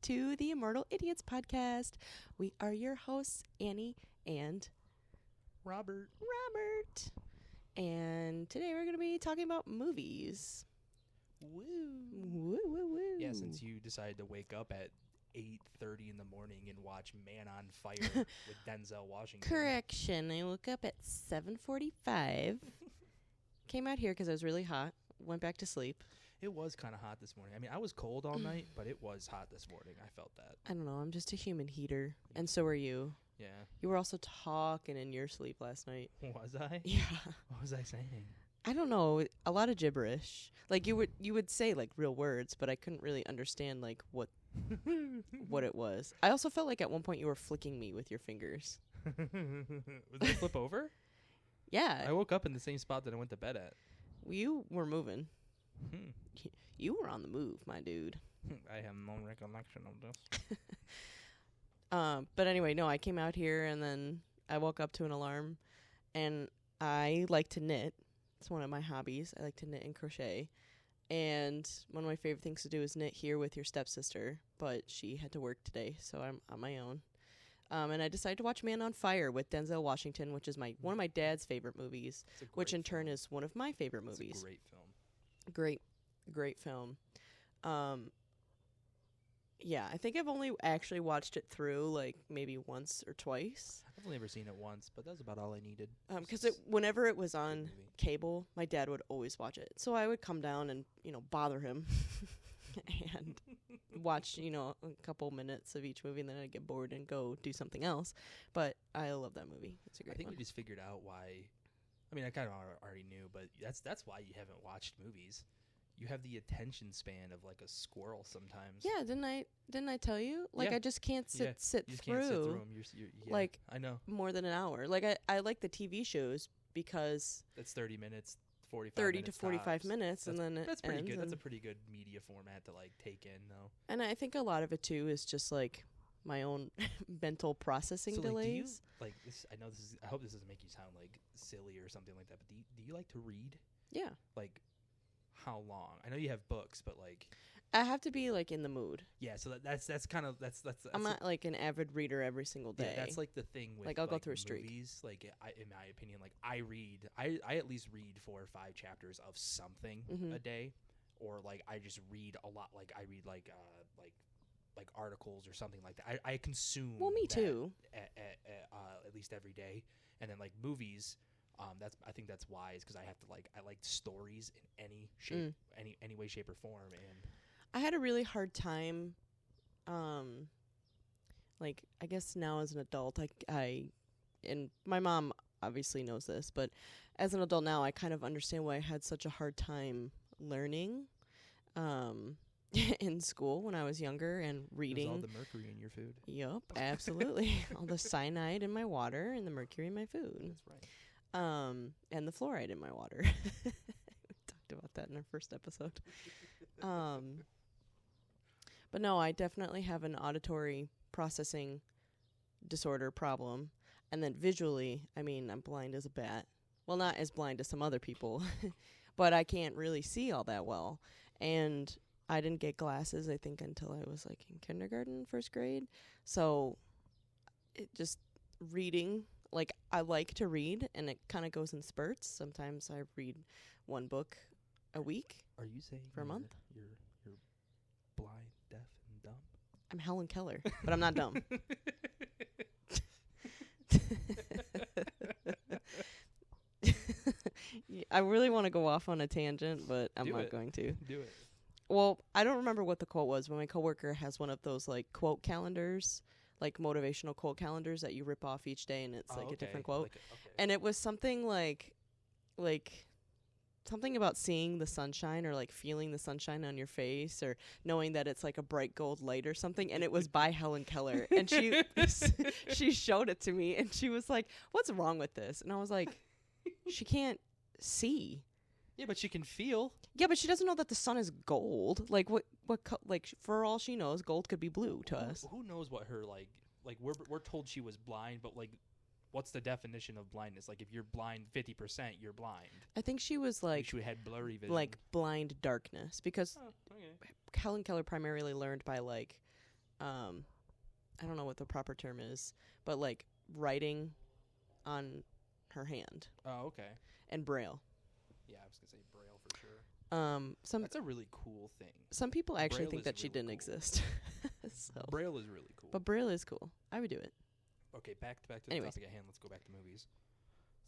to the Immortal Idiots podcast. We are your hosts, Annie and Robert. And today we're going to be talking about movies. Woo. Woo, woo, woo. Yeah, since you decided to wake up at 8:30 in the morning and watch Man on Fire with Denzel Washington. Correction, I woke up at 7:45. Came out here because I was really hot. Went back to sleep. It was kind of hot this morning. I mean, I was cold all night, but it was hot this morning. I felt that. I don't know. I'm just a human heater. And so are you. Yeah. You were also talking in your sleep last night. Was I? Yeah. What was I saying? I don't know. A lot of gibberish. Like you would say like real words, but I couldn't really understand like what it was. I also felt like at one point you were flicking me with your fingers. Was that flip over? Yeah. I woke up in the same spot that I went to bed at. You were moving. You were on the move, my dude. I have no recollection of this. But anyway, no, I came out here and then I woke up to an alarm, and I like to knit. It's one of my hobbies. I like to knit and crochet. And one of my favorite things to do is knit here with your stepsister, but she had to work today, so I'm on my own. And I decided to watch Man on Fire with Denzel Washington, which is one of my dad's favorite movies, which in turn is one of my favorite movies. It's a great film. Great film. Yeah, I think I've only actually watched it through like maybe once or twice. I've only ever seen it once, but that's about all I needed. Because whenever it was on cable, my dad would always watch it. So I would come down and, bother him and watch, a couple minutes of each movie, and then I'd get bored and go do something else. But I love that movie. It's a great one. I think we just figured out why. I mean, I kind of already knew, but that's why you haven't watched movies. You have the attention span of like a squirrel sometimes. Yeah, didn't I tell you? Like I just can't sit you just through. Can't sit through them. You're like I know more than an hour. Like I like the TV shows because that's 30 minutes, 30 to 45 tops. minutes, and then that's pretty ends good. That's a pretty good media format to like take in, though. And I think a lot of it too is just like my own mental processing delays. Like this, I know this is. I hope this doesn't make you sound like silly or something like that. But do you like to read? Yeah. Like, how long? I know you have books, but like, I have to be like in the mood. Yeah, so that's kind of that's. I'm not like an avid reader every single day. Yeah, that's like the thing with like I'll go through a streak. Movies, like in my opinion, like I at least read 4 or 5 chapters of something a day, or like I just read a lot. Like I read like articles or something like that. I consume. Well, me too. At least every day, and then like movies. I think that's wise because I like stories in any shape, any way, shape, or form. And I had a really hard time, like I guess now as an adult, and my mom obviously knows this, but as an adult now, I kind of understand why I had such a hard time learning, in school when I was younger and reading. There's all the mercury in your food. Yup, absolutely. All the cyanide in my water and the mercury in my food. That's right. And the fluoride in my water. We talked about that in our first episode. But no, I definitely have an auditory processing disorder problem. And then visually, I mean, I'm blind as a bat. Well, not as blind as some other people, but I can't really see all that well. And I didn't get glasses, I think, until I was like in kindergarten, first grade. So it just reading. Like, I like to read, and it kind of goes in spurts. Sometimes I read one book a week. Are you saying for a month? You're blind, deaf, and dumb? I'm Helen Keller, but I'm not dumb. I really want to go off on a tangent, but I'm not going to. Do it. Well, I don't remember what the quote was, but my coworker has one of those, like, quote calendars. Like motivational quote calendars that you rip off each day, and it's like a different quote. And it was something like something about seeing the sunshine or like feeling the sunshine on your face or knowing that it's like a bright gold light or something. And it was by Helen Keller. And she showed it to me, and she was like, "What's wrong with this?" And I was like, "She can't see." Yeah, but she can feel. Yeah, but she doesn't know that the sun is gold. Like for all she knows, gold could be blue to us. Who knows what her like we're told she was blind, but like what's the definition of blindness? Like if you're blind 50%, you're blind. I think she was like she had blurry vision. Like blind darkness because Helen Keller primarily learned by like I don't know what the proper term is, but like writing on her hand Oh, okay. and braille. Yeah, I was gonna say Braille for sure. Some That's a really cool thing. some people actually Braille think is that she really didn't cool. exist. So, Braille is really cool. but braille is cool. I would do it. Okay, back to the Anyways. topic at hand. Let's go back to movies.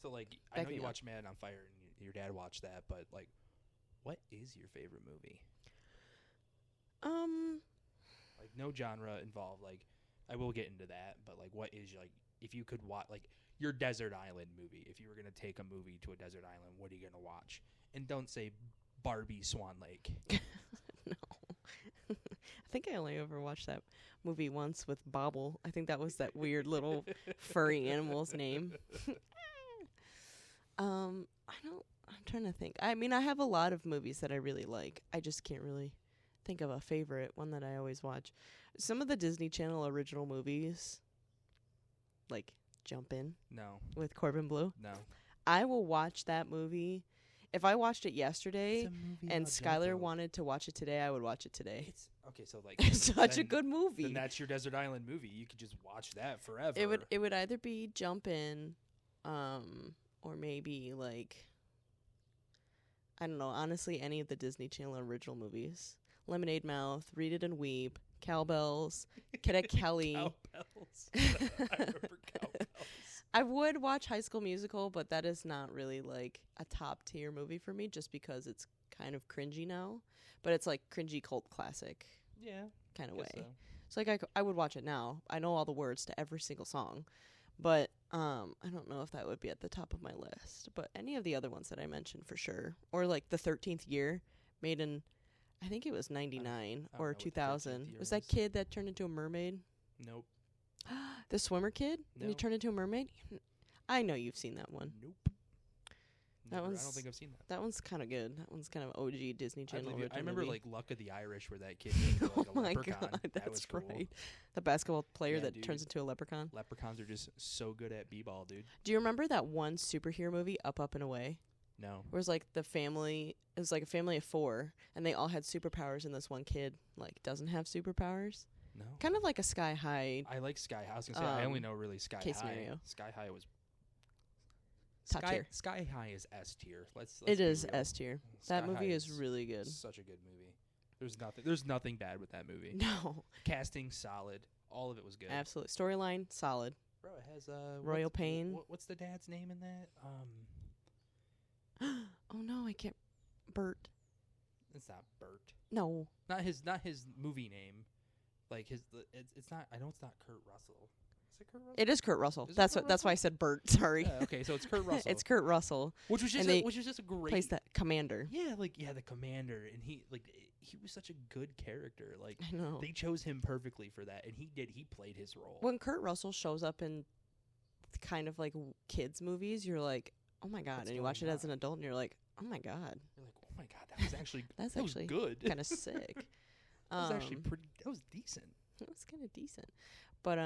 So, like, I Back know me you up. watch Man on Fire and your dad watched that, but like, what is your favorite movie? Like, no genre involved. Like, I will get into that, but like, what is like, if you could watch like your desert island movie? If you were gonna take a movie to a desert island, what are you gonna watch? And don't say Barbie Swan Lake. No. I think I only ever watched that movie once with Bobble. I think that was that weird little furry animal's name. I'm trying to think. I mean, I have a lot of movies that I really like. I just can't really think of a favorite one that I always watch. Some of the Disney Channel original movies, like Jump In No, with Corbin Blue, no. I will watch that movie. If I watched it yesterday It's a movie and about Skylar jump rope. wanted to watch it today, I would watch it today. It's okay. So like, It's such a then- good movie. Then that's your desert island movie. You could just watch that forever. It would either be Jump In, or maybe like, I don't know. Honestly, any of the Disney Channel original movies: Lemonade Mouth, Read It and Weep, Cowbells, Cadet Kelly. Cowbells. I remember Cowbells. I would watch High School Musical, but that is not really like a top tier movie for me, just because it's kind of cringy now. But it's like cringy cult classic Yeah, kind of guess way. so. So like I would watch it now. I know all the words to every single song, but I don't know if that would be at the top of my list. But any of the other ones that I mentioned for sure, or like The 13th Year, made in I think it was 99 I don't know or what The 2000. 13th Year Was that is. kid that turned into a mermaid? Nope. The swimmer kid? And he No. turned into a mermaid? I know you've seen that one. Nope. That Never. I one's- don't think I've seen that. That one's kind of good. That one's kind of OG Disney I, Channel. believe you. I original remember movie. like Luck of the Irish, where that kid turned into like a Oh my leprechaun. god, That was that's cool. right. The basketball player Yeah, that dude. turns into a leprechaun. Leprechauns are just so good at b-ball, dude. Do you remember that one superhero movie, Up, Up and Away? No. Where it was like the family, it was like a family of 4, and they all had superpowers, and this one kid like doesn't have superpowers. No. Kind of like a Sky High I like Sky High. I was gonna say I only Um, know really Sky case High. scenario. Sky High was Top tier. Sky High is S tier. Let's It be is real. S tier. Sky That movie High is really good. Such a good movie. There's nothing bad with that movie. No, Casting solid. All of it was good. absolutely. Storyline solid. Bro, it has Royal Pain. What's the dad's name in that? Oh no, I can't. Bert. It's not Bert. No. Not his movie name. Like it's not. I know it's not Kurt Russell. Is it Kurt Russell? It is Kurt Russell. Is it That's Kurt what. That's why I said Bert. Sorry. Yeah, okay, so it's Kurt Russell. It's Kurt Russell. which was and they just a great Plays that commander. Yeah, the commander, and he was such a good character. Like I know. they chose him perfectly for that, and he played his role. When Kurt Russell shows up in kind of like kids movies, you're like, oh my god, What's and you watch it going as an on? adult, and you're like, oh my god, You're like, oh my god, that was actually That's that actually was good. kind of sick. That was actually pretty. That was decent. It was kind of decent, but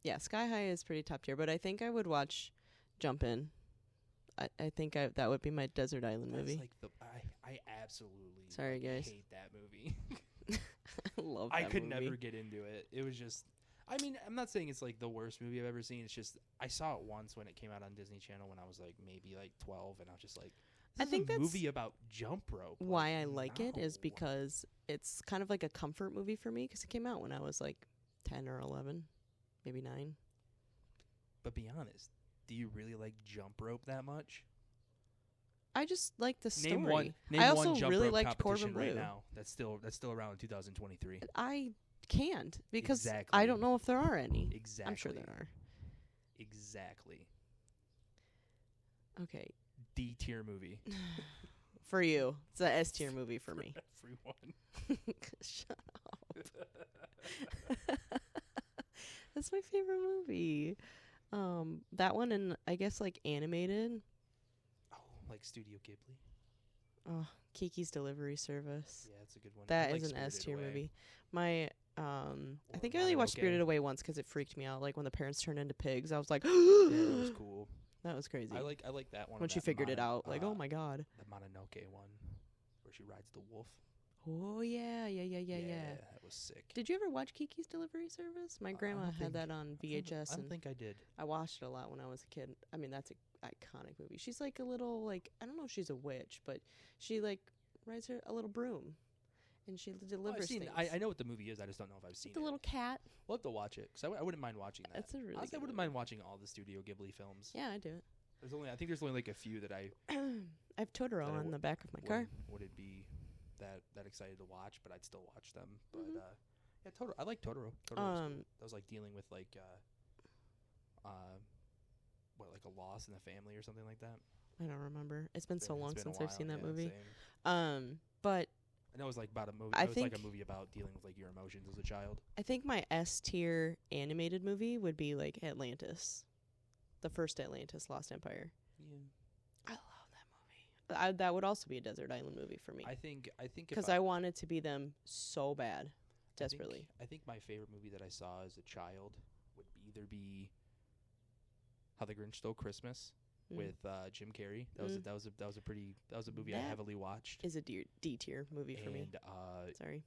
yeah, Sky High is pretty top tier. But I think I would watch Jump In. I think that would be my desert island That's movie. like I absolutely Sorry, guys. hate that movie. I love. I that could movie. never get into it. It was just. I mean, I'm not saying it's like the worst movie I've ever seen. It's just I saw it once when it came out on Disney Channel when I was like maybe like 12, and I was just like, I this is think a that's movie about jump rope. Why I like it is no. because it's kind of like a comfort movie for me, because it came out when I was like 10 or 11, maybe 9. But be honest, do you really like jump rope that much? I just like the story. Name I also one jump really rope liked competition Corbin right Blue. now. That's still around in 2023. I can't because Exactly. I don't know if there are any. Exactly. I'm sure there are. Exactly. Okay. D tier movie. For you. It's a S tier movie for me. Everyone. Shut up. That's my favorite movie. That one, and I guess like animated. Oh, like Studio Ghibli. Oh, Kiki's Delivery Service. Yeah, that's a good one. That I like is an S Spirited tier Away. movie. My I Or think I only watched Mononoke. Spirited Away once 'cause it freaked me out. Like when the parents turned into pigs, I was like, Yeah, it was cool. that was crazy. I like that one. When she figured it out, like, oh my god. The Mononoke one, where she rides the wolf. Oh yeah. That was sick. Did you ever watch Kiki's Delivery Service? My grandma had that on VHS. I don't think I did. I watched it a lot when I was a kid. I mean, that's an iconic movie. She's like a little, like, I don't know if she's a witch, but she like rides a little broom, and she delivers things. I know what the movie is. I just don't know if I've seen the it. little cat. We'll have to watch it because I wouldn't mind watching that. That's a really. Honestly, good I wouldn't movie. mind watching all the Studio Ghibli films. Yeah, I do it. I think there's only like a few that I I have Totoro that I on the back of my car. wouldn't be that excited to watch, but I'd still watch them. But Mhm. yeah, Totoro. I like Totoro. Totoro was cool. That was like dealing with like like a loss in the family or something like that. I don't remember. It's been so long since I've seen that movie. Same. But I know it was like about a movie. I It was like a think- movie about dealing with like your emotions as a child. I think my S tier animated movie would be like Atlantis, the first Atlantis, Lost Empire. Yeah. I love that movie. That would also be a desert island movie for me I think because I wanted to be them so bad, desperately. I think my favorite movie that I saw as a child would either be How the Grinch Stole Christmas Mm. with Jim Carrey. That was a movie I That heavily watched. Is a D tier movie for me. And Sorry.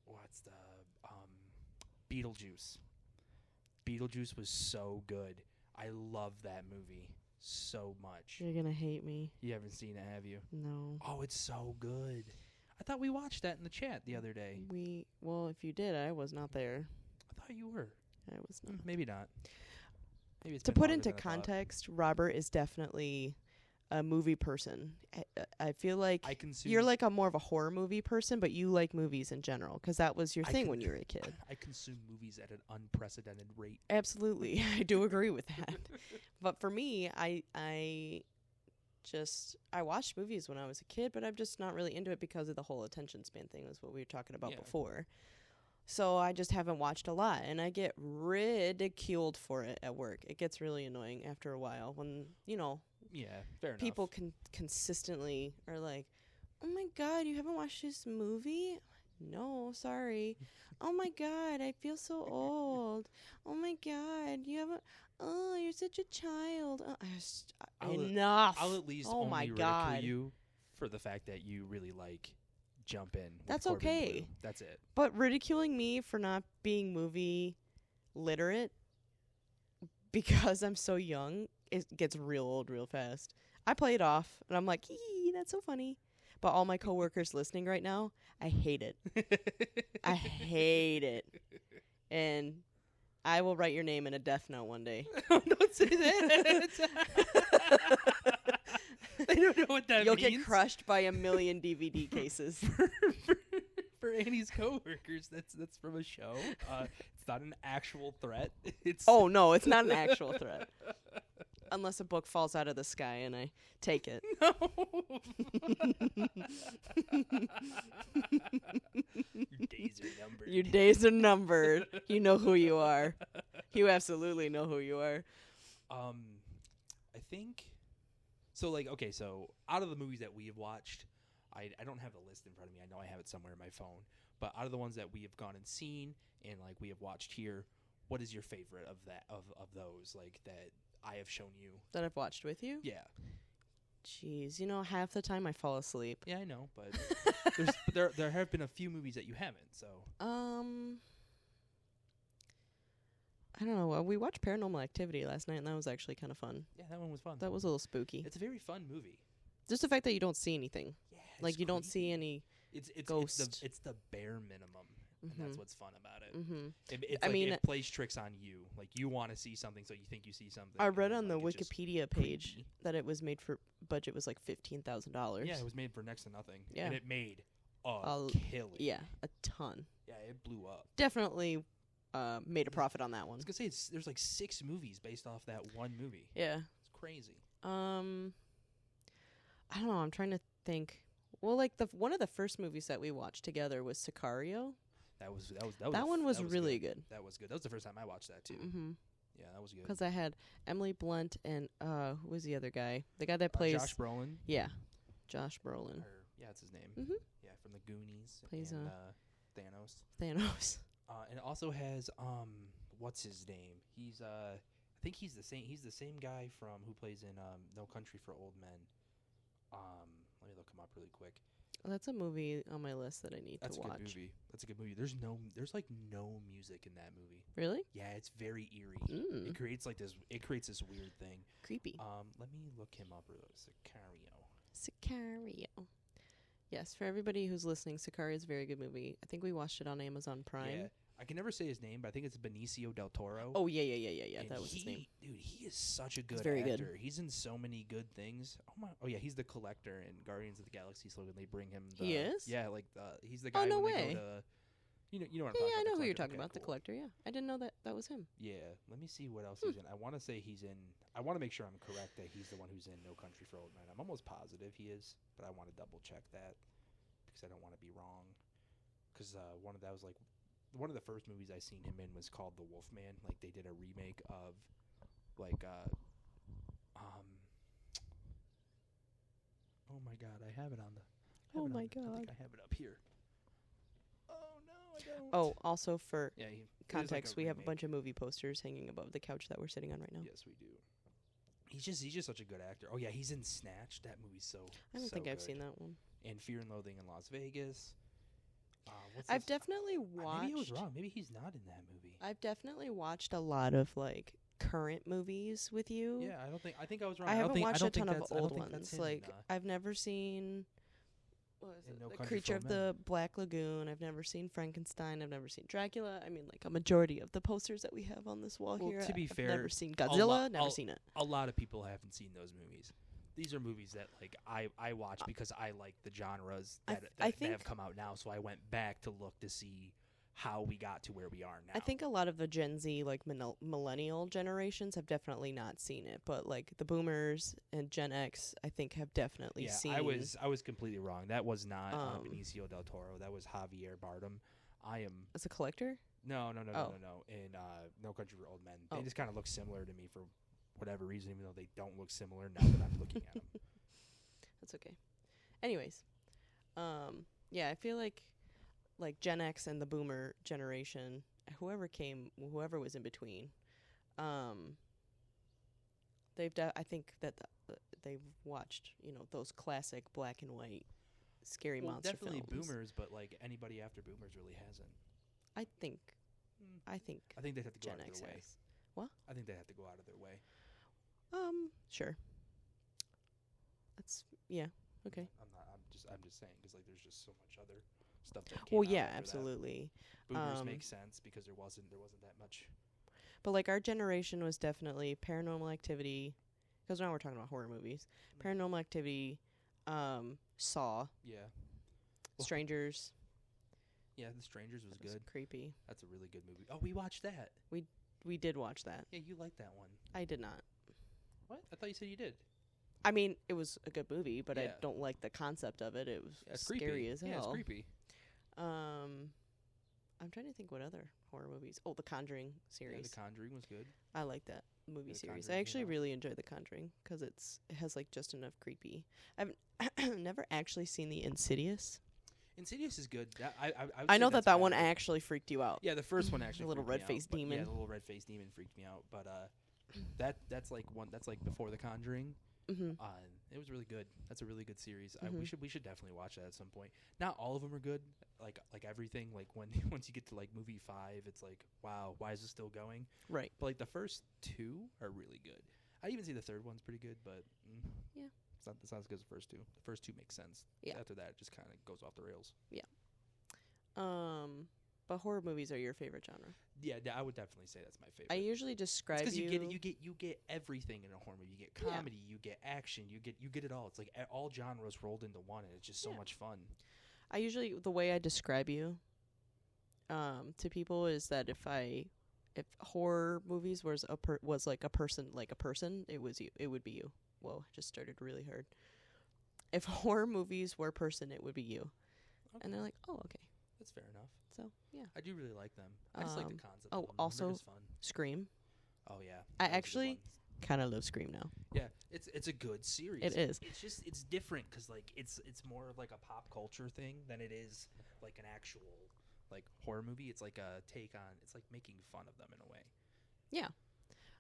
what's the Beetlejuice? Beetlejuice was so good. I love that movie so much. You're gonna hate me. You haven't seen it, have you? No. Oh, it's so good. I thought we watched that in the chat the other day. Well, if you did, I was not there. I thought you were. I was not. Maybe not. Maybe it's To been put longer into than I thought. context, Robert is definitely a movie person. I feel like I consume. you're like a more of a horror movie person, but you like movies in general because that was your I thing con- when you were a kid. I consume movies at an unprecedented rate. Absolutely, I do agree with that. But for me, I watched movies when I was a kid, but I'm just not really into it because of the whole attention span thing. Was what we were talking about Yeah. before. So I just haven't watched a lot, and I get ridiculed for it at work. It gets really annoying after a while when Yeah, fair enough. people consistently are like, "Oh my god, you haven't watched this movie?" No, sorry. Oh my god, I feel so old. Oh my god, you haven't. Oh, you're such a child. Enough. I'll at least Oh only my ridicule God. you for the fact that you really like jump in. with That's Corbin okay. Blue. That's it. But ridiculing me for not being movie literate because I'm so young, it gets real old real fast. I play it off, and I'm like, that's so funny. But all my coworkers listening right now, I hate it. I hate it. And I will write your name in a death note one day. Don't say that. They don't know what that You'll means. get crushed by a million DVD cases. For Annie's coworkers, that's from a show. It's not an actual threat. It's Oh, no, it's not an actual threat. Unless a book falls out of the sky and I take it. No. Your days are numbered. Your days are numbered. You know who you are. You absolutely know who you are. I think so. Like, okay, so out of the movies that we have watched, I don't have the list in front of me. I know I have it somewhere in my phone. But out of the ones that we have gone and seen and like we have watched here, what is your favorite of those like that I have shown you? That I've watched with you? Yeah. Jeez, half the time I fall asleep. Yeah, I know, but there have been a few movies that you haven't. So I don't know. We watched Paranormal Activity last night, and that was actually kind of fun. yeah, that one was fun. That was a little spooky. It's a very fun movie. Just the fact that you don't see anything. Yeah, Like, you don't see any It's ghost. it's the bare minimum, and that's what's fun about it. Mm-hmm. It's it plays tricks on you. Like you want to see something, so you think you see something. I and read then, on the like, it's just Wikipedia page creepy. that it was made for budget was like $15,000. Yeah, it was made for next to nothing. Yeah. And it made a I'll- killing. Yeah, a ton. Yeah, it blew up. Definitely made a profit on that I one. was gonna say there's like 6 movies based off that one movie. Yeah. It's crazy. I don't know. I'm trying to think. Well, like one of the first movies that we watched together was Sicario. That one was that really good. That was good. That was the first time I watched that too. Mm-hmm. Yeah, that was good. Because I had Emily Blunt and who was the other guy? The guy that plays Josh Brolin. Yeah, Josh Brolin. Yeah, that's his name. Mhm. Yeah, from the Goonies. Plays, and, Thanos. Thanos. And it also has what's his name? He's I think he's the same guy from who plays in No Country for Old Men. Let me look him up really quick. That's a movie on my list that I need That's to a watch. good movie. That's a good movie. There's like no music in that movie. Really? Yeah, it's very eerie. Mm. It creates like this. It creates this weird thing. Creepy. Let me look him up. Sicario. Sicario. Yes, for everybody who's listening, Sicario is a very good movie. I think we watched it on Amazon Prime. Yeah, I can never say his name, but I think it's Benicio del Toro. Oh, yeah. And That was his name. Dude, he is such a good very good. actor. He's in so many good things. Oh yeah, he's the Collector in Guardians of the Galaxy. So when they bring him, He is? Yeah, like he's the guy. Oh, no when way. They go to, you know what I'm Yeah, talking I about. know the who you're Collector. talking Okay, about, the cool. Collector, yeah. I didn't know that was him. Yeah, let me see what else he's in. I want to say he's in. I want to make sure I'm correct that he's the one who's in No Country for Old Men. I'm almost positive he is, but I want to double check that because I don't want to be wrong. Because one of the first movies I seen him in was called The Wolfman. Like they did a remake of, like oh my god, I have it on the. Oh my I God. think I have it up here. Oh no, I don't. Oh, also for yeah. It is like context, we have a remake. bunch of movie posters hanging above the couch that we're sitting on right now. Yes, we do. He's just such a good actor. Oh yeah, he's in Snatch. That movie's so. I don't so think I've good. seen that one. And Fear and Loathing in Las Vegas. I've definitely watched. Maybe I was wrong. Maybe he's not in that movie. I've definitely watched a lot of like current movies with you. Yeah, I think I was wrong. I don't haven't think- I watched don't a ton think of that's- I don't old think that's ones. him, Like nah. I've never seen. What was In it? No The Country Creature for of Old Men. the Black Lagoon. I've never seen Frankenstein. I've never seen Dracula. I mean, like a majority of the posters that we have on this wall Well, here. to be I've fair, never seen a Godzilla. lo- Never a- seen it. A lot of people haven't seen those movies. These are movies that like I watch because I like the genres I that, th- that, I that have think- come out now. So I went back to look to see how we got to where we are now. I think a lot of the Gen Z, like millennial generations, have definitely not seen it. But like the Boomers and Gen X, I think have definitely seen. I was completely wrong. That was not Benicio del Toro. That was Javier Bardem. I am as a collector. no. Oh. In No Country for Old Men, they Oh. just kind of look similar to me for whatever reason, even though they don't look similar now that I'm looking at them. That's okay. Anyways, yeah, I feel like Gen X and the Boomer generation, whoever was in between, I think that they've watched those classic black and white scary Well, monster definitely films. Boomers, but like anybody after Boomers really hasn't. I think I think they have to go Gen out of X their way. has. What? I think they have to go out of their way. Sure. That's yeah. Okay. I'm just saying because like there's just so much other stuff that came Well, out yeah, after that. absolutely. Boomers make sense because there wasn't that much. But like our generation was definitely Paranormal Activity, because now we're talking about horror movies. Paranormal Activity, Saw, Yeah. Strangers. Yeah, The Strangers was That was good. creepy. That's a really good movie. Oh, we watched that. We did watch that. Yeah, you liked that one. I did not. What? I thought you said you did. I mean, it was a good movie, but I Yeah. don't like the concept of it. It was Yeah, it's scary creepy. as hell. Yeah, it's creepy. I'm trying to think what other horror movies. Oh, The Conjuring Yeah, series. The Conjuring was good. I like that movie The series. Conjuring I actually came out. really enjoy The Conjuring because it has like just enough creepy. I've never actually seen the Insidious. Insidious is good. I would I say know that's that one better. actually freaked you out. Yeah, the first one actually. The little freaked me out, red-faced but- demon. Yeah, the little red-faced demon freaked me out. But that's like before The Conjuring. Mm-hmm. It was really good. That's a really good series. Mhm. We should definitely watch that at some point. Not all of them are good. Like everything. Like when once you get to like movie 5, it's like wow, why is this still going? Right. But like the first 2 are really good. I even see the third one's pretty good, but Yeah. it's not as good as the first 2. The first 2 make sense. Yeah. After that, it just kind of goes off the rails. But horror movies are your favorite genre. Yeah, I would definitely say that's my favorite. I usually describe because you. you get everything in a horror movie. You get Yeah. comedy, you get action, you get it all. It's like all genres rolled into one, and it's just so Yeah. much fun. I usually the way I describe you, to people is that if horror movies was like a person, it was you. It would be you. Whoa, I just started really hard. If horror movies were a person, it would be you. Okay. And they're like, oh, okay. That's fair enough. So yeah, I do really like them. I just like the Um, concept. oh, of them. also- They're just fun. Scream. Oh yeah, I that was a good actually one. kind of love Scream now. Yeah, it's a good series. It is. It's different because like it's more of like a pop culture thing than it is like an actual like horror movie. It's like a take on. It's like making fun of them in a way,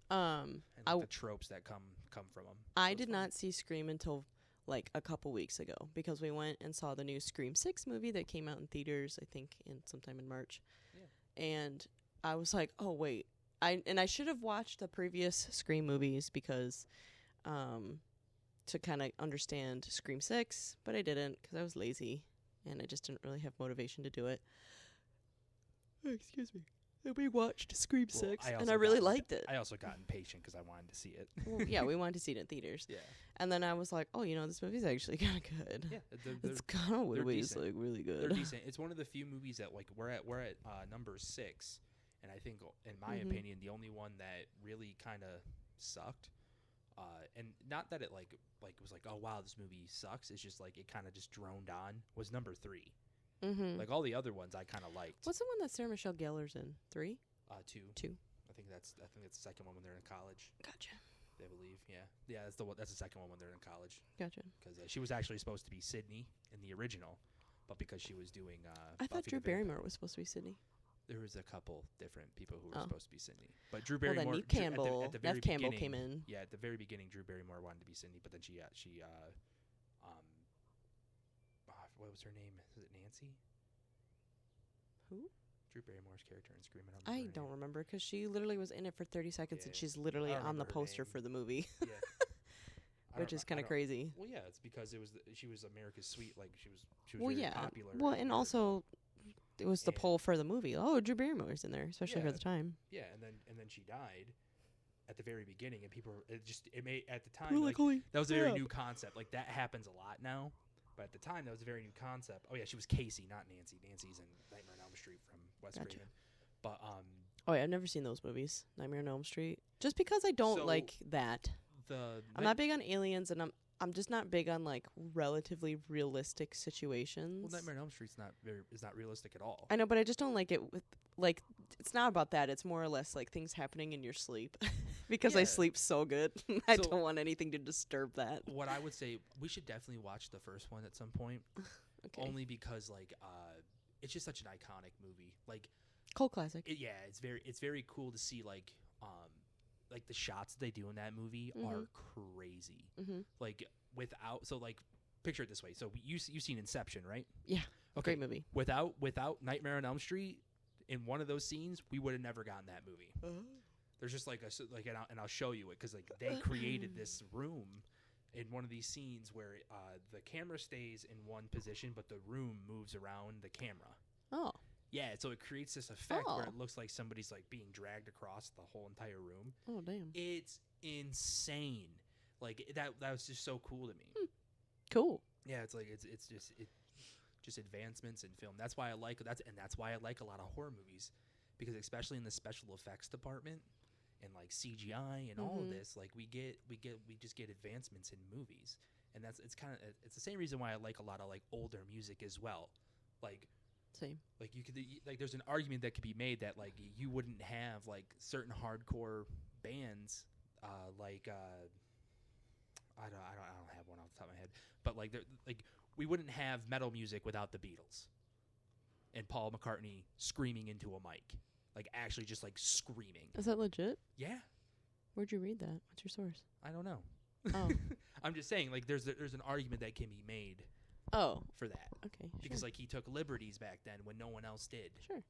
and I like the tropes that come from them. I did not see Scream until like a couple weeks ago because we went and saw the new Scream 6 movie that came out in theaters, I think, in sometime in March. Yeah. And I was like, oh, wait. I should have watched the previous Scream movies because to kind of understand Scream 6, but I didn't because I was lazy and I just didn't really have motivation to do it. Oh, excuse me. And we watched Scream 6, and I really liked it. I also got impatient because I wanted to see it. Well, yeah, we wanted to see it in theaters. Yeah. And then I was like, oh, this movie's actually kind of good. Yeah. It's kind of ways like really good. They're decent. It's one of the few movies that like we're at number 6, and I think in my opinion the only one that really kind of sucked. And not that it like was like, oh wow, this movie sucks. It's just like it kind of just droned on. Was number 3. Mm-hmm. Like all the other ones, I kind of liked. What's the one that Sarah Michelle Gellar's in? 3? 2. 2. I think that's the second one when they're in college. Gotcha. I believe, yeah. That's the second one when they're in college. Gotcha. Because she was actually supposed to be Sydney in the original, but because she was doing, I thought Drew Barrymore was supposed to be Sydney. There was a couple different people who were supposed to be Sydney, but Drew Barrymore. Well, then Campbell, Neve Campbell came in. Yeah, at the very beginning, Drew Barrymore wanted to be Sydney, but then what was her name? Is it Nancy? Who? Drew Barrymore's character in Scream. I don't remember because she literally was in it for 30 seconds and she's literally on the poster for the movie. Yeah. Which is kind of crazy. Well, yeah, it's because she was America's Sweet, like she was very popular. Well, and also it was the poll for the movie. Oh, Drew Barrymore's in there, especially for the time. Yeah, and then she died at the very beginning, and people it made at the time like that was a very new concept. Like that happens a lot now. But at the time, that was a very new concept. Oh, yeah, she was Casey, not Nancy. Nancy's in Nightmare on Elm Street from Wes Craven. But, oh, yeah, I've never seen those movies, Nightmare on Elm Street. Just because I don't like that. I'm not big on aliens, and I'm just not big on, like, relatively realistic situations. Well, Nightmare on Elm Street's not realistic at all. I know, but I just don't like it with, like, it's not about that. It's more or less, like, things happening in your sleep. Because I sleep so good. I don't want anything to disturb that. What I would say, we should definitely watch the first one at some point. Okay. Only because, like, it's just such an iconic movie. Like, cult classic. It's very cool to see, like the shots that they do in that movie are crazy. Mm-hmm. Like, picture it this way. So, you've seen Inception, right? Yeah. Okay. Great movie. Without Nightmare on Elm Street, in one of those scenes, we would have never gotten that movie. There's just and I'll show you it because like they created this room in one of these scenes where the camera stays in one position, but the room moves around the camera. Oh. Yeah, so it creates this effect where it looks like somebody's like being dragged across the whole entire room. Oh, damn. It's insane. Like that was just so cool to me. Cool. Yeah, it's like it's just advancements in film. That's why I like that's why I like a lot of horror movies, because especially in the special effects department and like CGI and all of this, like we just get advancements in movies. And it's the same reason why I like a lot of like older music as well. Like same. Like you could there's an argument that could be made that like you wouldn't have like certain hardcore bands I don't have one off the top of my head, but like we wouldn't have metal music without the Beatles and Paul McCartney screaming into a mic, like actually just like screaming. Is that legit? Yeah. Where'd you read that? What's your source? I don't know. Oh. I'm just saying, like there's an argument that can be made. Oh. For that. Okay. Because like he took liberties back then when no one else did. Sure.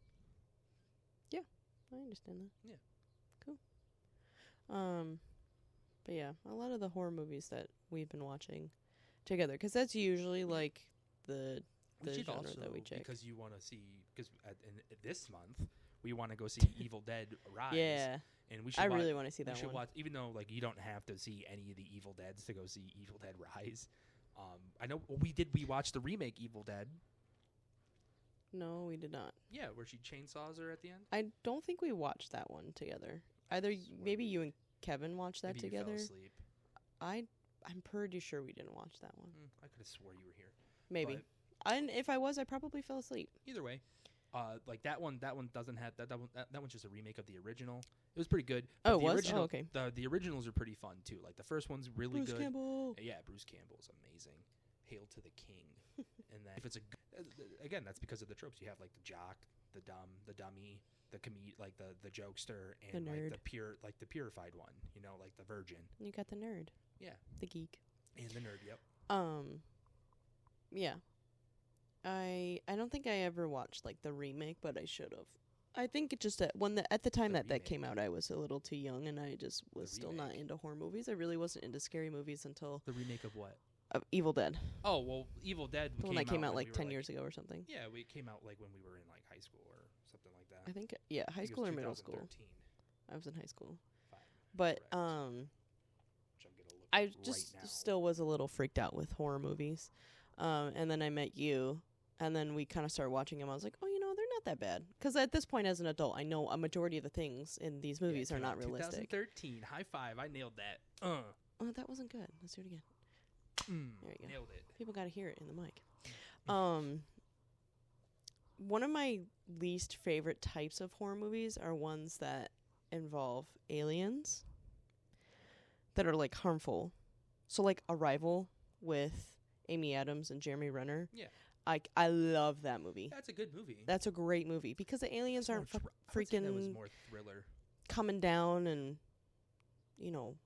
Yeah, I understand that. Yeah. Cool. But yeah, a lot of the horror movies that we've been watching together, because that's usually like the genre that we check. Because you want to see, because in this month we want to go see Evil Dead Rise. Yeah. And we should I really want to see that one. Watch, even though like you don't have to see any of the Evil Deads to go see Evil Dead Rise. I know we watched the remake Evil Dead. No, we did not. Yeah, where she chainsaws her at the end. I don't think we watched that one together. Maybe you and Kevin watched that together. You fell asleep. I'm pretty sure we didn't watch that one. I could have swore you were here. Maybe. And if I was, I probably fell asleep. Either way, like that one doesn't have that one's just a remake of the original. It was pretty good. Oh, it was? Oh, okay. The originals are pretty fun too. Like the first one's really good. Bruce Campbell. Yeah, Bruce Campbell's amazing. Hail to the king. And then if it's again, that's because of the tropes. You have like the jock, the dummy, the like the jokester, and the nerd. Like the purified one. You know, like the virgin. You got the nerd. Yeah. The geek. And the nerd. Yep. Um, yeah. I don't think I ever watched like the remake, but I should have. I think it just at the time The that came remake. out, I was a little too young, and I just was The still not remake. into horror movies. I really wasn't into scary movies until The remake of what? Evil Dead, Oh well, Evil Dead the one that came out when like we were 10 years ago or something. Yeah, we came out like when we were in like high school or something like that. I think yeah, I high think it school was or middle school. 2013. I was in high school, If I'm but correct, which I'm gonna look I right just now. still was a little freaked out with horror movies. And then I met you, and then we kind of started watching them. I was like, oh, they're not that bad. Because at this point, as an adult, I know a majority of the things in these movies Yeah, are it came not out realistic. 2013. High five! I nailed that. Oh, that wasn't good. Let's do it again. There you go. Nailed it. People got to hear it in the mic. One of my least favorite types of horror movies are ones that involve aliens that are like harmful. So like Arrival with Amy Adams and Jeremy Renner. Yeah. I love that movie. That's a good movie. That's a great movie because the aliens aren't I would say that was freaking more thriller. coming down and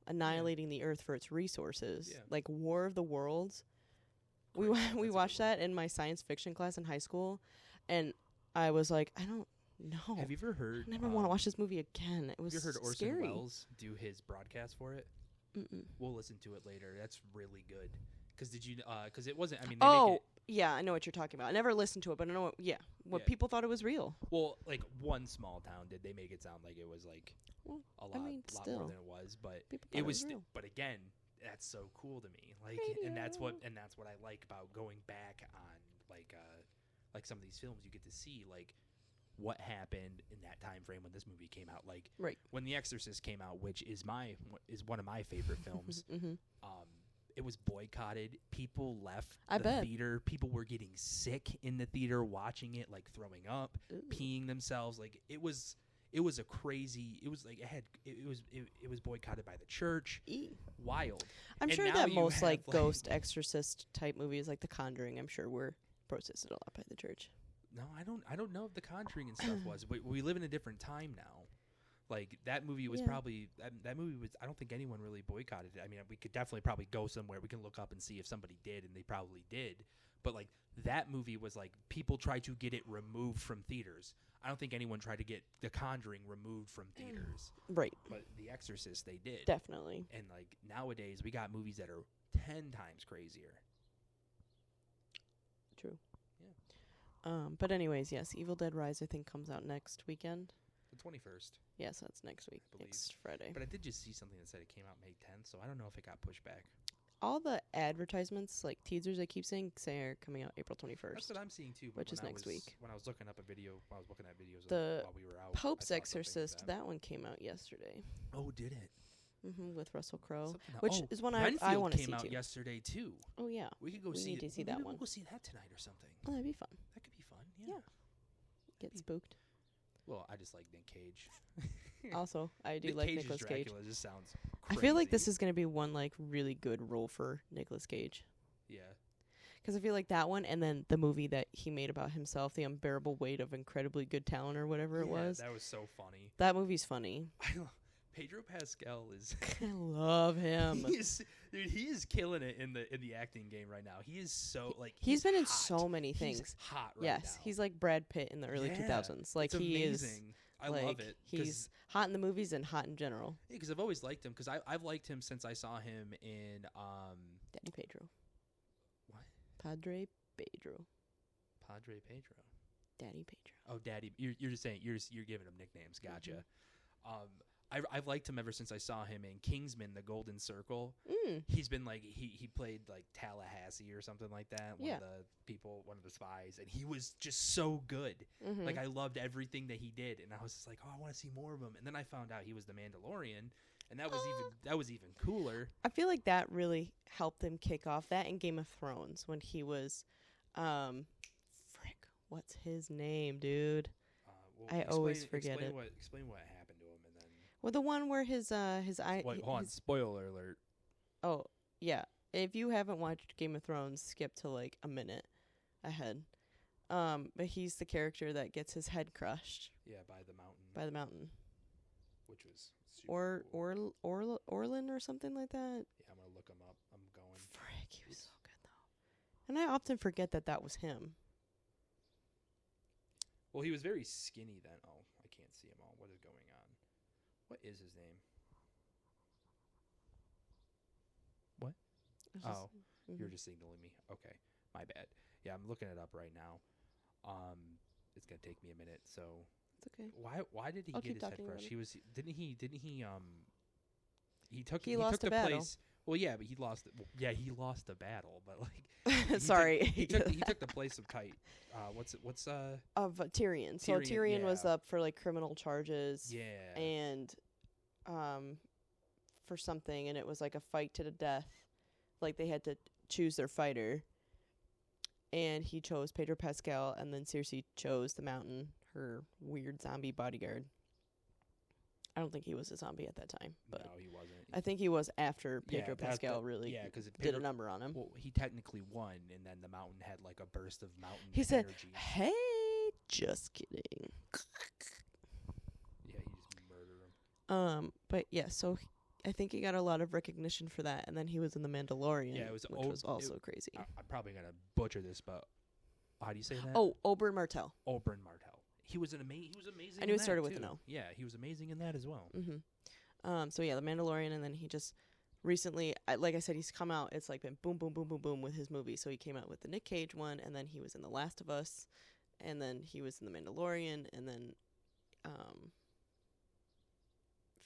annihilating the earth for its resources. Yeah. Like War of the Worlds. Great. We That's a watched good one. that in my science fiction class in high school, and I was like, I don't know. Have you ever heard? I never want to watch this movie again. It was Have you heard Orson scary. Welles do his broadcast for it? Mm-mm. We'll listen to it later. That's really good. Because did you? Because it wasn't. I mean, Yeah, I know what you're talking about. I never listened to it, but I know Yeah. people thought it was real. Well, like one small town did they make it sound like it was like Well, a lot, I mean, lot still. more than it was, but People thought it was. real. But again, that's so cool to me. Like, and that's what I like about going back on like some of these films. You get to see like what happened in that time frame when this movie came out. Like Right. when The Exorcist came out, which is one of my favorite films. Mm-hmm. It was boycotted. People left I the bet. theater. People were getting sick in the theater watching it, like throwing up, Ooh. peeing themselves. Like it was a crazy. It was like it was boycotted by the church. Wild. I'm And sure now that you most have, like ghost exorcist type movies, like The Conjuring, I'm sure were processed a lot by the church. No, I don't know if The Conjuring and stuff was. We live in a different time now. Like that movie was probably that movie was. I don't think anyone really boycotted it. I mean, we could definitely probably go somewhere. We can look up and see if somebody did, and they probably did. But like that movie was like people tried to get it removed from theaters. I don't think anyone tried to get The Conjuring removed from theaters. Right. But The Exorcist, they did. Definitely. And like nowadays, we got movies that are 10 times crazier. True. Yeah. But anyways, yes, Evil Dead Rise I think comes out next weekend. The 21st. Yes, that's next week, I believe. next Friday. But I did just see something that said it came out May 10th, so I don't know if it got pushed back. All the advertisements, like teasers I keep saying, say are coming out April 21st. That's what I'm seeing too. But Which is when I next was- week. When I was looking up a video, when I was looking at videos The while we were out. Pope's I saw something like Exorcist, that one came out yesterday. Oh, did it? With Russell Crowe, Something else. which Oh, is one I Renfield want to came see out too. yesterday too. Oh yeah, We could go We see. need to see that maybe one. We'll go see that tonight or something. oh that'd be fun. That could be fun. Yeah. Yeah. Get spooked. Well, I just like Nick Cage. Also, I do Nick like Cage's Nicolas Cage. Dracula just sounds. I feel like crazy. this is gonna be one like really good role for Nicolas Cage. Yeah. Because I feel like that one, and then the movie that he made about himself, The Unbearable Weight of Incredibly Good Talent, or whatever it Yeah, was. That was so funny. That movie's funny. Pedro Pascal is. I love him. he is killing it in the acting game right now. He is so like. He's been in hot. so many He's things. hot right Yes, now. he's like Brad Pitt in the early Yeah, 2000s. Like it's he amazing. is. I like, love it. He's hot in the movies and hot in general. Yeah, because I've always liked him. Because I've liked him since I saw him in Daddy Pedro. What? Padre Pedro. Padre Pedro. Daddy Pedro. Oh, Daddy. You're just saying you're giving him nicknames. Gotcha. I've liked him ever since I saw him in Kingsman: The Golden Circle. He's been like he played like Tallahassee or something like that. One of the spies, and he was just so good. Like I loved everything that he did, and I was just like, oh, I want to see more of him. And then I found out he was the Mandalorian, and that was even cooler. I feel like that really helped them kick off that in Game of Thrones when he was, what's his name, dude? I always forget it. Explain what happened to him, and then. Well, the one where his eye. Wait, hold on. Spoiler alert. Oh yeah, if you haven't watched Game of Thrones, skip to like a minute ahead. But he's the character that gets his head crushed. Yeah, by the mountain. By the mountain. Which was super cool. Orlin or something like that. Yeah, I'm gonna look him up. I'm going. Frick, he was so good And I often forget that that was him. Well, he was very skinny then. Oh, I can't see him all. What is going on? What is his name? What? Oh, you're just signaling me. Okay, my bad. Yeah, I'm looking it up right now. It's gonna take me a minute. So It's okay. why did he I'll get keep his head talking crushed? about He was didn't he He lost took a the battle. place. Well, yeah, but he lost. He lost a battle, but like Sorry. he took the place of what's of Tyrion. So Tyrion, Tyrion was yeah. up for like criminal charges yeah. and for something, and it was like a fight to the death. Like they had to choose their fighter, and he chose Pedro Pascal, and then Cersei chose the Mountain, her weird zombie bodyguard. I don't think he was a zombie at that time, but No, he wasn't. I think he was after Yeah, Pedro Pascal really because did a number on him. Well, he technically won, and then the Mountain had like a burst of mountain He said, energy. "Hey, just kidding." Yeah, he just murdered him. But yeah, so I think he got a lot of recognition for that, and then he was in The Mandalorian, Yeah, it was which was also crazy. I'm probably gonna butcher this, but how do you say that? Oh, Oberyn Martell. Oberyn Martell. He was amazing. I knew in it started that, with too. an O. Yeah, he was amazing in that as well. Mm-hmm. So yeah, The Mandalorian, and then he just recently, like I said, he's come out. It's like been boom, boom, boom, boom, boom with his movies. So he came out with the Nick Cage one, and then he was in The Last of Us, and then he was in The Mandalorian, and then I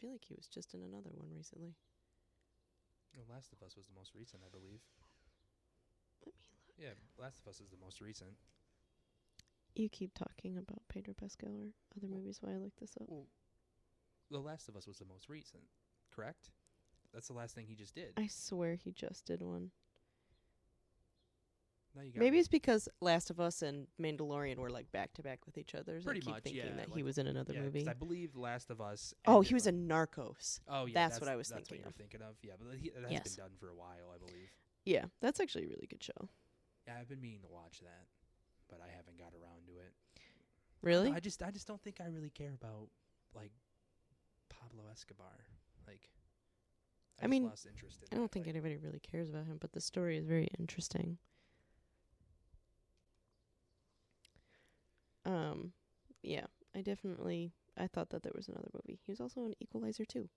feel like he was just in another one recently. The Last of Us was the most recent, I believe. Let me look. Yeah, Last of Us is the most recent. You keep talking about Pedro Pascal or other movies while I look this up. Well, The Last of Us was the most recent, correct? That's the last thing he just did. I swear he just did one. Now you got Maybe me. it's because Last of Us and Mandalorian were like back to back with each other. So Pretty I keep much, thinking yeah, that he like- was in another movie. 'cause I believe Last of Us. Oh, ended he was up- in Narcos. Oh, yeah, that's what I was that's thinking what of. you're thinking of. Yeah, but that has Yes. been done for a while, I believe. Yeah, that's actually a really good show. Yeah, I've been meaning to watch that, but I haven't got around to it. Really? I just don't think I really care about like Pablo Escobar. Like, I mean, lost interest in I don't that, think like- anybody really cares about him, but the story is very interesting. Yeah, I thought that there was another movie. He was also in Equalizer 2.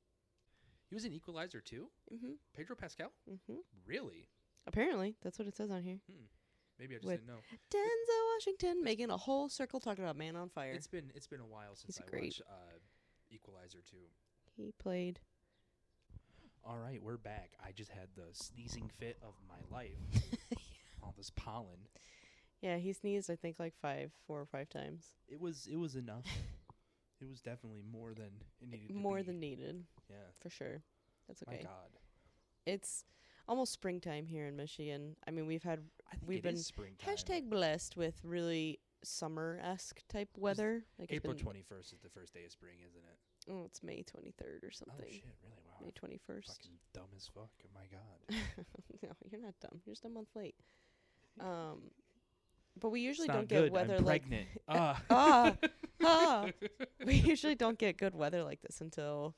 He was in Equalizer too. Mm-hmm. Pedro Pascal. Mm-hmm. Really? Apparently, that's what it says on here. Maybe I just With- didn't know. Denzel Washington making a whole circle talking about Man on Fire. It's been a while since He's I great. watched Equalizer 2. He played. All right, we're back. I just had the sneezing fit of my life. All this pollen. Yeah, he sneezed, I think, like 4 or 5 times. It was enough. It was definitely more than it needed to be. More than needed, Yeah. for sure. That's okay. My God. It's almost springtime here in Michigan. I mean, I think we've it been is springtime. hashtag blessed with really summer-esque type weather. Like it's April been, 21st is the first day of spring, isn't it? oh, it's May 23rd or something. Oh shit! Really? Wow. May 21st. Fucking dumb as fuck. Oh my God. No, you're not dumb. You're just a month late. But we usually It's don't not get good. weather I'm like pregnant. we usually don't get good weather like this until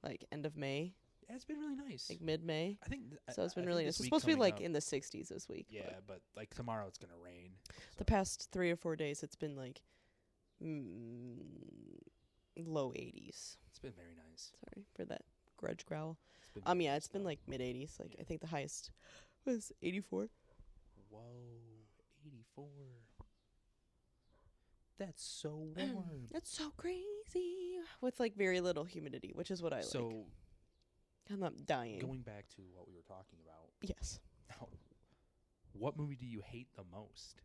like end of May, Yeah, it's been really nice. like mid-May. I think So it's been I really think nice. this It's week supposed to be coming like up- in the 60s this week. Yeah, but like tomorrow it's gonna rain. The so- past 3 or 4 days, it's been like low 80s. It's been very nice. Sorry for that grudge growl. It's been very Yeah, nice, it's been though. like mid 80s. Like Yeah. I think the highest was 84. Whoa, 84. That's so warm. That's so crazy. With like very little humidity, which is what I like. So I'm not dying. going back to what we were talking about. Yes. Now, what movie do you hate the most?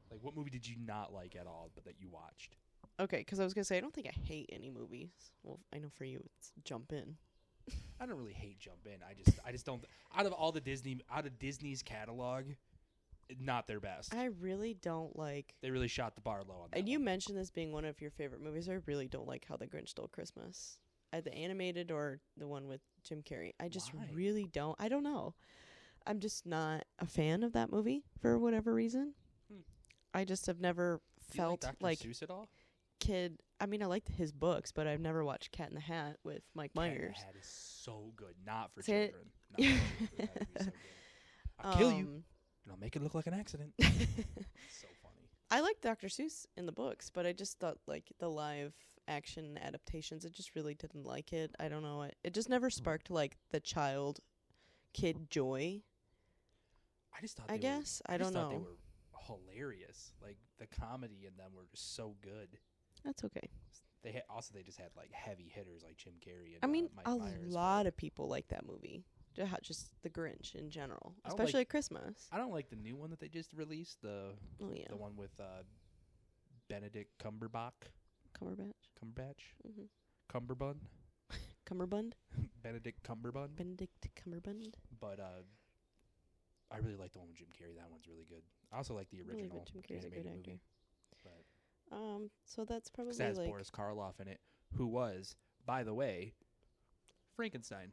Like, what movie did you not like at all, but that you watched? Okay, because I was gonna say I don't think I hate any movies. Well, I know for you it's Jump In. I don't really hate Jump In. I just don't. Out of Disney's catalog, not their best. I really don't like. They really shot the bar low on that. And you one. mentioned this being one of your favorite movies. I really don't like How the Grinch Stole Christmas. The animated or the one with Jim Carrey. I just Why? really don't. I don't know. I'm just not a fan of that movie for whatever reason. I just have never Do you like felt Dr. like Seuss at all? kid. I mean, I liked his books, but I've never watched Cat in the Hat with Mike Cat in the Myers. Hat is so good. Not for Say it- children. Not for children. That would be so good. I'll kill you, and I'll make it look like an accident. So funny. I like Dr. Seuss in the books, but I just thought like the live action adaptations, I just really didn't like it. I don't know. It just never sparked like the kid joy. I just thought I guess I don't know. They were hilarious. Like the comedy in them were just so good. That's okay. They just had like heavy hitters like Jim Carrey and I mean, Mike a Myers, lot of people like that movie. Just the Grinch in general, I don't especially like- at Christmas. I don't like the new one that they just released. The Oh one with Benedict Cumberbatch. Cumberbatch. Mm-hmm. Cumberbund. Cumberbund. Benedict Cumberbund. Benedict Cumberbund. But I really like the one with Jim Carrey. That one's really good. I also like the original Jim Carrey's a good animated actor. movie. But So that's probably it has like Boris Karloff in it, who was, by the way, Frankenstein.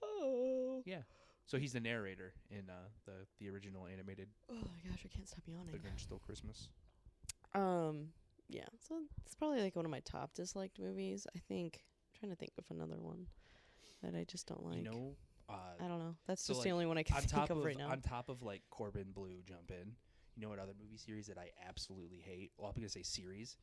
oh Yeah. So he's the narrator in the original animated my gosh, I can't stop The yawning. Grinch Stole Christmas. Yeah, so it's probably like one of my top disliked movies. I think I'm trying to think of another one that I just don't like. You know, I don't know. That's so just like the only one I can on think top of right now. On top of like Corbin Blue jump in, you know what other movie series that I absolutely hate? Well, I'm gonna say series.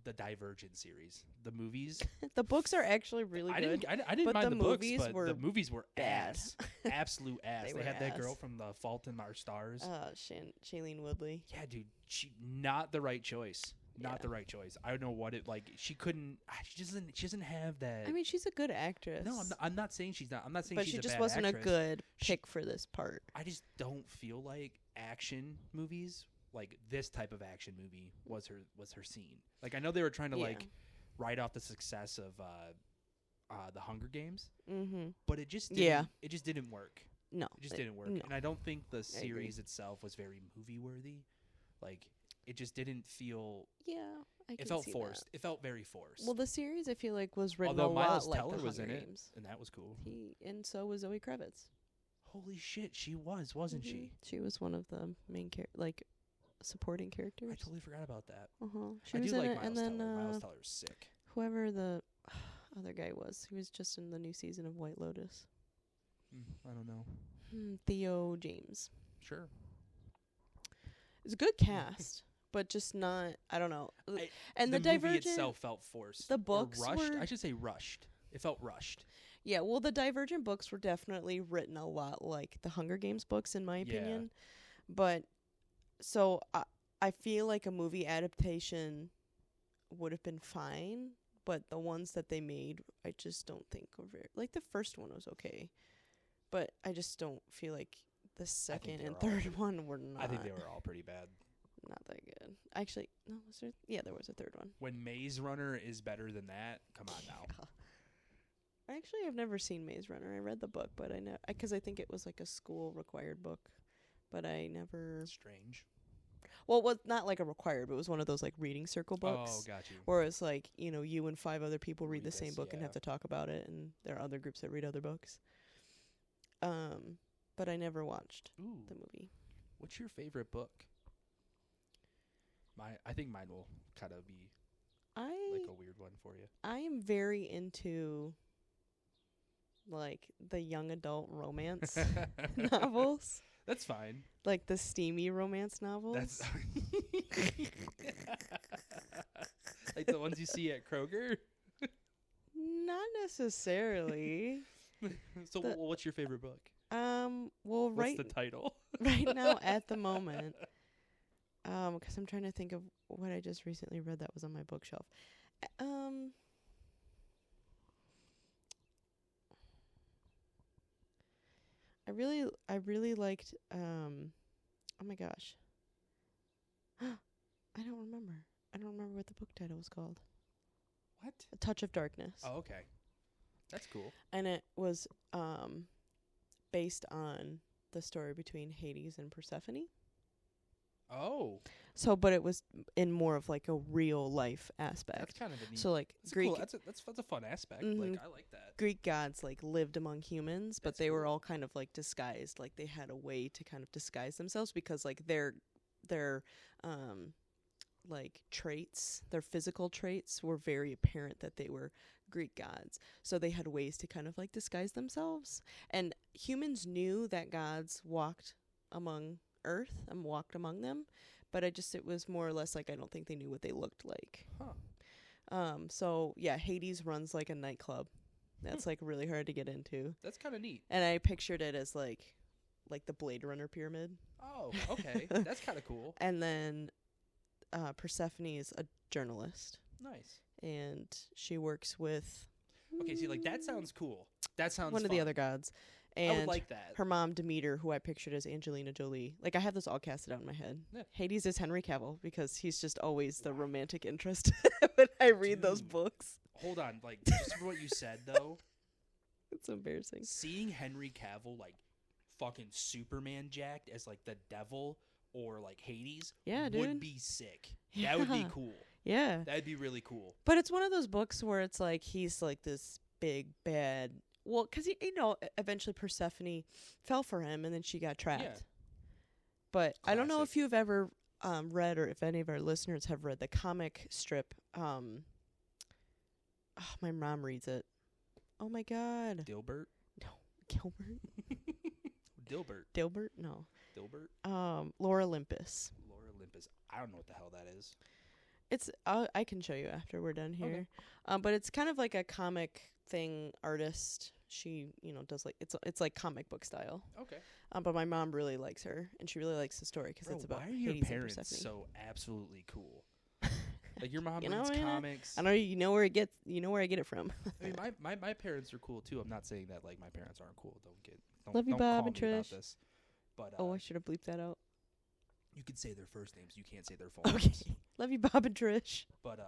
The Divergent series. The movies. The books are actually really good. I didn't but mind the the books, movies but were the movies were bad. ass. Absolute ass. They They were had that girl ass. from The Fault in Our Stars. Shailene Woodley. Yeah, dude. She not the right choice. Not Yeah. the right choice. I don't know what it like. She couldn't. She doesn't have that. I mean, she's a good actress. no, I'm not saying she's not. I'm not saying but she's she a just bad wasn't actress. a good She- pick for this part. I just don't feel like action movies, like this type of action movie, was her scene. Like I know they were trying to Yeah. like write off the success of the Hunger Games, Mm-hmm. but it just didn't, Yeah. it just didn't work. No, It just didn't work, no. and I don't think the agree. series itself was very movie worthy. Like it just didn't feel. Yeah, I can It felt see forced. That. It felt very forced. Well, the series I feel like was written Although a lot Miles like Teller the was Hunger in Games. it, and that was cool. And so was Zoe Kravitz. Holy shit, she wasn't she? She was one of the main supporting characters. I totally forgot about that. She I was do in like it, Miles and then Teller. Miles Teller's sick. whoever the other guy was, he was just in the new season of White Lotus. I don't know. Theo James. Sure. It's a good cast, but just not. I don't know. And the movie Divergent itself felt forced. the or books rushed. were- I should say rushed. It felt rushed. Yeah, well, the Divergent books were definitely written a lot like the Hunger Games books, in my Yeah. opinion. But so I feel like a movie adaptation would have been fine, but the ones that they made, I just don't think were very. Like the first one was okay, but I just don't feel like the second they and were all third one were not. I think they were all pretty bad. not that good. Actually, no, was there? Yeah, there was a third one. When Maze Runner is better than that, come on now. Actually, I've never seen Maze Runner. I read the book, but I know because I think it was like a school required book, but I never. Strange. Well, it was not like a required, but it was one of those like reading circle books. Oh, got you. Where it's like, you and 5 other people read the Read same this, book and yeah. have to talk about it, and there are other groups that read other books. But I never watched Ooh, the movie. what's your favorite book? I think mine will kind of be like a weird one for you. I am very into like the young adult romance novels, That's fine. like the steamy romance novels. That's like the ones you see at Kroger. Not necessarily. So, The- what's your favorite book? Well, What's right the title? right now at the moment, because I'm trying to think of what I just recently read that was on my bookshelf. I really liked. Oh my gosh. I don't remember. I don't remember what the book title was called. What? A Touch of Darkness. Oh, okay. That's cool. And it was based on the story between Hades and Persephone. Oh, So, but it was in more of like a real life aspect. that's kind of a neat. So, like that's Greek cool. That's a fun aspect. Mhm. Like I like that. Greek gods like lived among humans, but That's they were cool. all kind of like disguised. Like they had a way to kind of disguise themselves because like their like traits, their physical traits were very apparent that they were Greek gods. So they had ways to kind of like disguise themselves. And humans knew that gods walked among Earth and walked among them, but it was more or less like I don't think they knew what they looked like. So yeah, Hades runs like a nightclub. That's like really hard to get into. That's kind of neat. And I pictured it as like the Blade Runner pyramid. Oh, okay. That's kind of cool. And then Persephone is a journalist. Nice. And she works with... Okay, see, like, that sounds cool. That sounds one fun. of the other gods. And I would like that. Her mom, Demeter, who I pictured as Angelina Jolie. Like, I have this all casted out in my head. Yeah. Hades is Henry Cavill because he's just always the romantic interest when I read those books. Hold on. Like, just for what you said, though. It's embarrassing. Seeing Henry Cavill, like, fucking Superman jacked as, like, the devil or, like, Hades would be sick. Yeah. That would be cool. Yeah. That'd be really cool. But it's one of those books where it's like he's like this big, bad... Well, because, eventually Persephone fell for him, and then she got trapped. Yeah. But classic. I don't know if you've ever read, or if any of our listeners have read the comic strip. My mom reads it. Oh, my God. Dilbert? No. Gilbert? Dilbert? No. Dilbert? Lore Olympus. Lore Olympus. I don't know what the hell that is. It's I can show you after we're done here. Okay. But it's kind of like a comic thing artist. She, does like it's like comic book style. Okay. But my mom really likes her, and she really likes the story because it's about Hades and Persephone. Why are your parents so absolutely cool? Like your mom reads comics. I know you know where I get it from. I mean, my parents are cool too. I'm not saying that like my parents aren't cool. Love you, Bob and Trish. This. But I should have bleeped that out. You could say their first names. You can't say their full names. Okay. Love you, Bob and Trish. But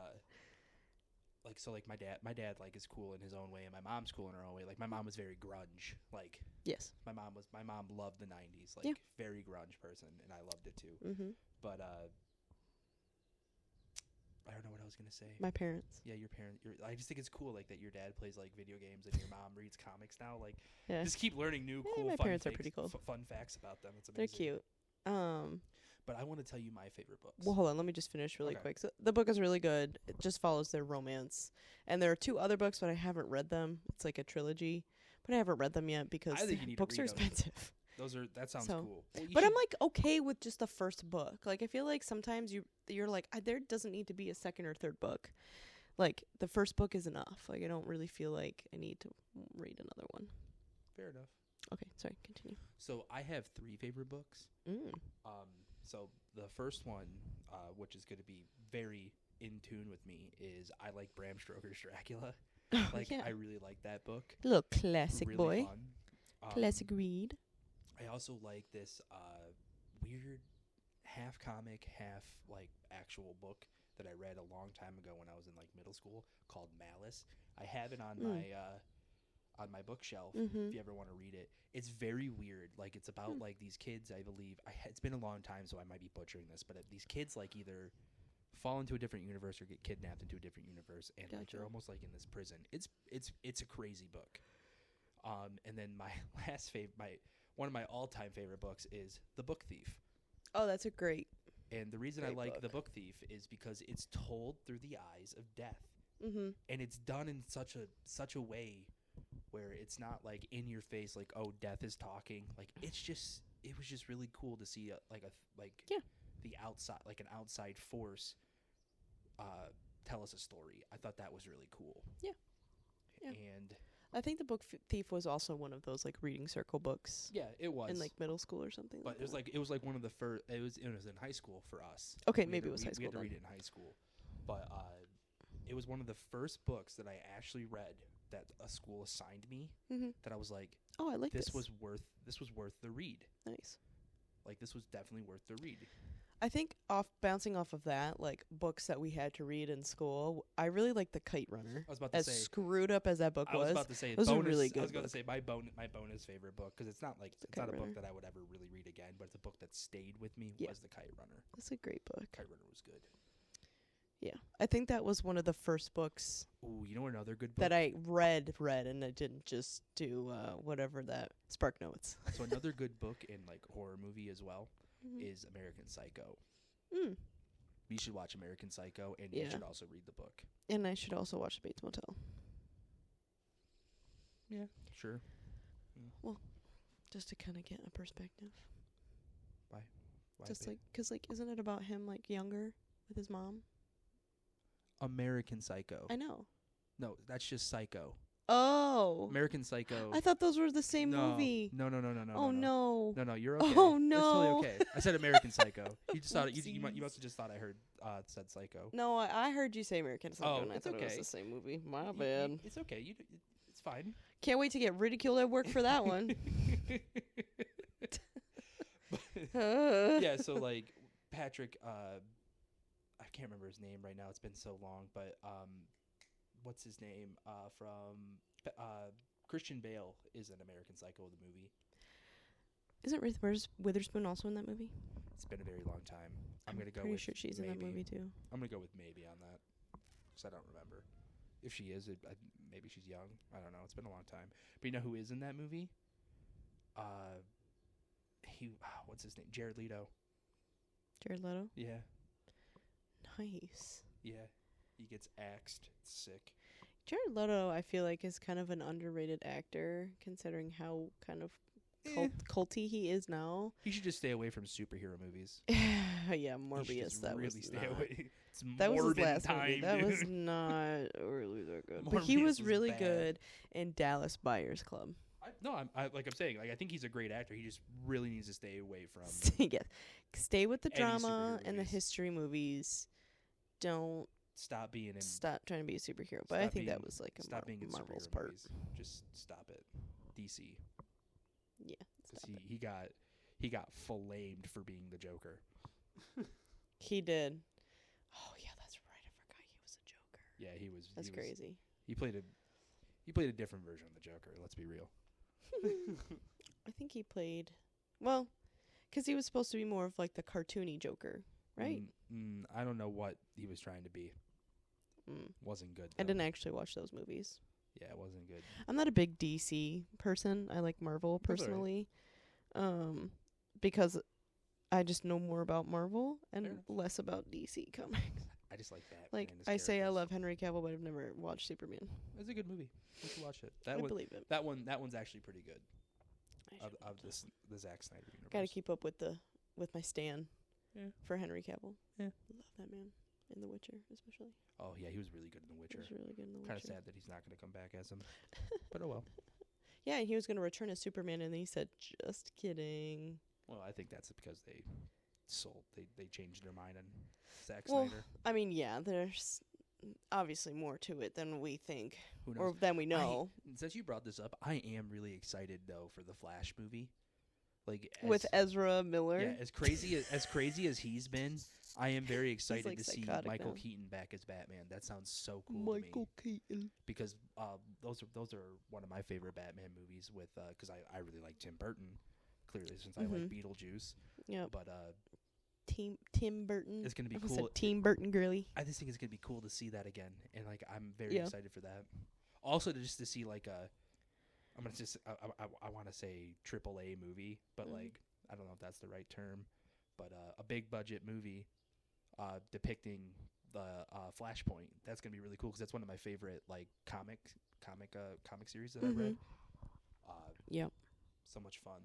my dad like is cool in his own way, and my mom's cool in her own way. Like my mom was very grunge. Like yes, my mom loved the '90s. Like very grunge person, and I loved it too. Mm-hmm. But I don't know what I was gonna say. My parents. Yeah, your parents. I just think it's cool like that. Your dad plays like video games, and your mom reads comics now. Like just keep learning new cool. My parents are pretty cool. Fun facts about them. It's amazing. They're cute. But I want to tell you my favorite books. Well, hold on. Let me just finish really quick. So the book is really good. It just follows their romance. And there are 2 other books, but I haven't read them. It's like a trilogy. But I haven't read them yet because books are expensive. That sounds cool. Well, but I'm like okay with just the first book. Like I feel like sometimes you're like there doesn't need to be a second or third book. Like the first book is enough. Like I don't really feel like I need to read another one. Fair enough. Okay, sorry, continue. So I have 3 favorite books. So the first one, which is going to be very in tune with me, is I like Bram Stoker's Dracula. I really like that book. A little classic really boy. Fun. Classic read. I also like this weird half comic, half like actual book that I read a long time ago when I was in like middle school called Malice. I have it on my bookshelf if you ever want to read it. It's very weird. Like it's about like these kids, I believe. It's been a long time, so I might be butchering this, but these kids like either fall into a different universe or get kidnapped into a different universe, and like they're almost like in this prison. It's a crazy book. And then my one of my all-time favorite books is The Book Thief. Oh, that's a great. And the reason I like The Book Thief is because it's told through the eyes of death, and it's done in such a way where it's not like in your face, like oh, death is talking. Like it was just really cool to see the outside, like an outside force, tell us a story. I thought that was really cool. Yeah. And I think The Book Thief was also one of those like reading circle books. Yeah, it was in like middle school or something. But it was like one of the first. It was in high school for us. Okay, maybe it was high school. We had to read it in high school, but it was one of the first books that I actually read that a school assigned me. That I was like, oh, I like this. This was worth the read. Nice. Like this was definitely worth the read. I think bouncing off of that, like books that we had to read in school, I really like The Kite Runner. I was about to say, as screwed up as that book was. I was about to say, it was a really good. I was going to say my bonus favorite book because it's not a book that I would ever really read again, but it's a book that stayed with me. Was The Kite Runner. That's a great book. Kite Runner was good. Yeah, I think that was one of the first books. Ooh, you know another good book that I read, and I didn't just do whatever that Spark Notes. So another good book in like horror movie as well is American Psycho. You should watch American Psycho, and you should also read the book. And I should also watch Bates Motel. Yeah, sure. Well, Just to kind of get a perspective. Why Just babe? because isn't it about him younger with his mom? American Psycho. I know. No, that's just Psycho. Oh. American Psycho. I thought those were the same movie. No. Oh no. No, you're okay. Oh no. It's totally okay. I said American Psycho. You just thought you must have just thought I heard said Psycho. No, I heard you say American Psycho, and I it's thought okay. it was the same movie. My bad. It's okay. It's fine. Can't wait to get ridiculed at work for that one. Yeah, so Patrick, I can't remember his name right now. It's been so long, but what's his name? From Christian Bale is an American Psycho, the movie. Isn't Reese Witherspoon also in that movie? It's been a very long time. I'm gonna go. Pretty with sure she's maybe. in that movie too. I'm gonna go with maybe on that, because I don't remember. If she is, maybe she's young. I don't know. It's been a long time. But you know who is in that movie? What's his name? Jared Leto. Jared Leto? Yeah. Nice. Yeah. He gets axed. It's sick. Jared Leto, I feel like, is kind of an underrated actor, considering how kind of culty he is now. He should just stay away from superhero movies. Yeah, Morbius. That really was stay not. away. It's That was his Morbin last time, movie. That dude. was not really that good. But he Morbius was really bad. good in Dallas Buyers Club. I'm saying, I think he's a great actor. He just really needs to stay away from. Yes. Stay with the Any drama superhero and the movies. history movies. Don't Stop being in. stop trying to be a superhero. But I think that was like a Stop being in Marvel's superhero part. movies. Just stop it. DC. Yeah. Because Stop it. he got flamed for being the Joker. He did. Oh yeah, that's right. I forgot he was a Joker. Yeah, he was. That's he was, crazy. He played a different version of the Joker. Let's be real. I think he played, well, because he was supposed to be more of like the cartoony Joker, right? I don't know what he was trying to be. Mm. Wasn't good. I though. didn't actually watch those movies. Yeah, it wasn't good. I'm not a big DC person. I like Marvel That's all right. personally, because I just know more about Marvel and Fair enough. less about DC comics. I just like that. Like I say, I love Henry Cavill, but I've never watched Superman. It's a good movie. You should watch it. I believe it. That one's actually pretty good. I Of should watch it. the Zack Snyder universe. Gotta keep up with my stan. Yeah. For Henry Cavill. Yeah. Love that man in The Witcher, especially. Oh yeah, he was really good in The Witcher. He was really good in The Witcher. Kind of sad that he's not going to come back as him. But oh well. Yeah, he was gonna return as Superman, and then he said, "Just kidding." Well, I think that's because they changed their mind on Zack Well, Snyder. I mean, yeah, there's obviously more to it than we think, Who knows? or than we know. Since you brought this up, I am really excited though for the Flash movie. Like With Ezra Miller. yeah, as crazy as he's been, I am very excited like to see psychotic Michael now. Keaton back as Batman. That sounds so cool to me. Keaton. Because those are one of my favorite Batman movies. With because I really like Tim Burton, clearly since I like Beetlejuice. Yep. But Tim Burton. it's gonna be I cool. said Team Burton girly. I just think it's gonna be cool to see that again, and I'm very Yeah. excited for that. Also, just to see I'm gonna just I want to say AAA movie, but I don't know if that's the right term, but a big budget movie depicting the Flashpoint. That's gonna be really cool because that's one of my favorite comic series that I've read. Yep. So much fun,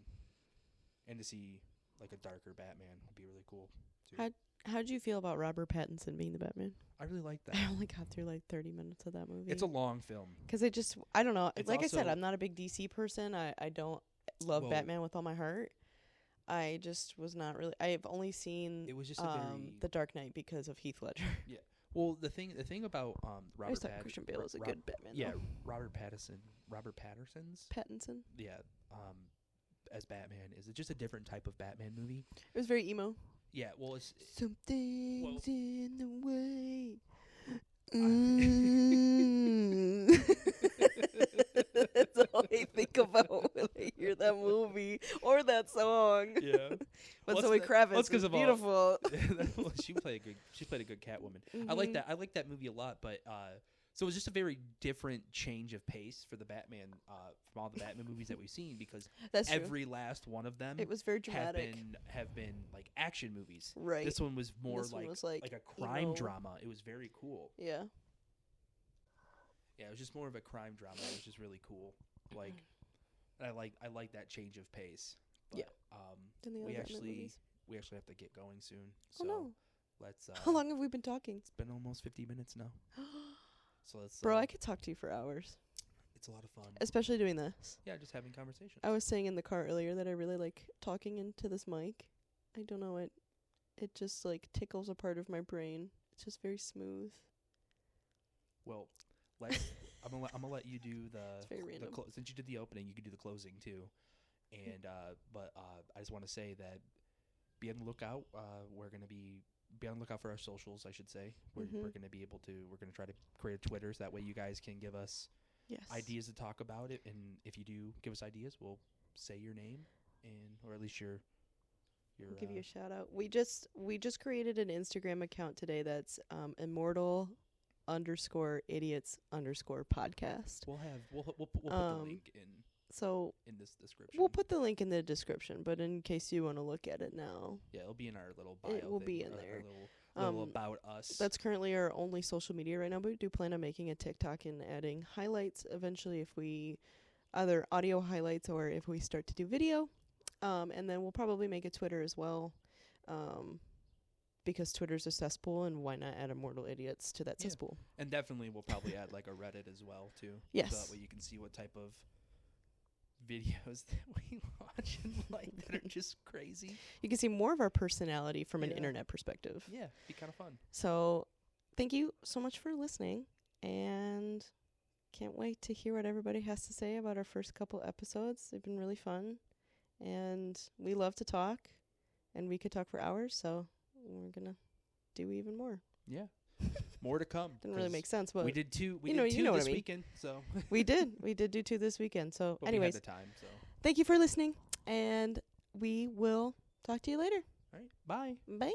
and to see a darker Batman would be really cool too. How'd you feel about Robert Pattinson being the Batman? I really like that. I only got through 30 minutes of that movie. It's a long film. Because I don't know. It's Like I said, also- I'm not a big DC person. I don't love Well- Batman with all my heart. I just was not really. I've only seen It was just a very The Dark Knight because of Heath Ledger. well. The thing about I Robert just thought Christian Bale was a good Batman. Yeah, though. Robert Patterson's Pattinson. as Batman is just a different type of Batman movie. It was very emo. Yeah, well, it's Something's in the way. That's all I think about when I hear that movie or that song. yeah. But Well, Zoe that's Kravitz 'cause is of all- beautiful. Well, she played a good Catwoman. I like that. I like that movie a lot. But so it was just a very different change of pace for the Batman from all the Batman movies that we've seen because That's true. every last one of them It was very have dramatic. been action movies. Right. This one was more This one was, like a crime emo. drama. It was very cool. Yeah. Yeah, it was just more of a crime drama. It was just really cool. And I like that change of pace. But, Yeah. Than the other we Batman actually movies. have to get going soon. Oh So no! let's. How long have we been talking? It's been almost 50 minutes now. So let's. Bro, I could talk to you for hours, It's a lot of fun. especially doing this. Yeah, just having conversations. I was saying in the car earlier that I really like talking into this mic. I don't know, it just like tickles a part of my brain. It's just very smooth. Well, I'm gonna let you do It's very random. since you did the opening, you could do the closing too. And but I just want to say that be on the lookout. We're gonna be on the lookout for our socials, I should say. We're gonna be able to. We're gonna try to create a Twitter so that way you guys can give us ideas to talk about it. And if you do give us ideas, we'll say your name or at least your. We'll give you a shout out. We just created an Instagram account today that's Immortal _Idiots _podcast. We'll put the link in this description. We'll put the link in the description, but in case you want to look at it now, yeah, it'll be in our little bio. It will be in there. Our little about us. That's currently our only social media right now, but we do plan on making a TikTok and adding highlights eventually if we either audio highlights or if we start to do video. And then we'll probably make a Twitter as well, because Twitter's a cesspool, and why not add Immortal Idiots to that cesspool? And definitely we'll probably add like a Reddit as well too. Yes. So that way you can see what type of videos that we watch and like that are just crazy. You can see more of our personality from an internet perspective. Yeah, be kind of fun. So thank you so much for listening, and can't wait to hear what everybody has to say about our first couple episodes. They've been really fun. And we love to talk, and we could talk for hours, so we're going to do even more. Yeah. More to come. Didn't really make sense, but we did two you know this what I mean. weekend, so we did do 2 this weekend. So but anyways, we had the time, so thank you for listening, and we will talk to you later. All right. Bye. Bye.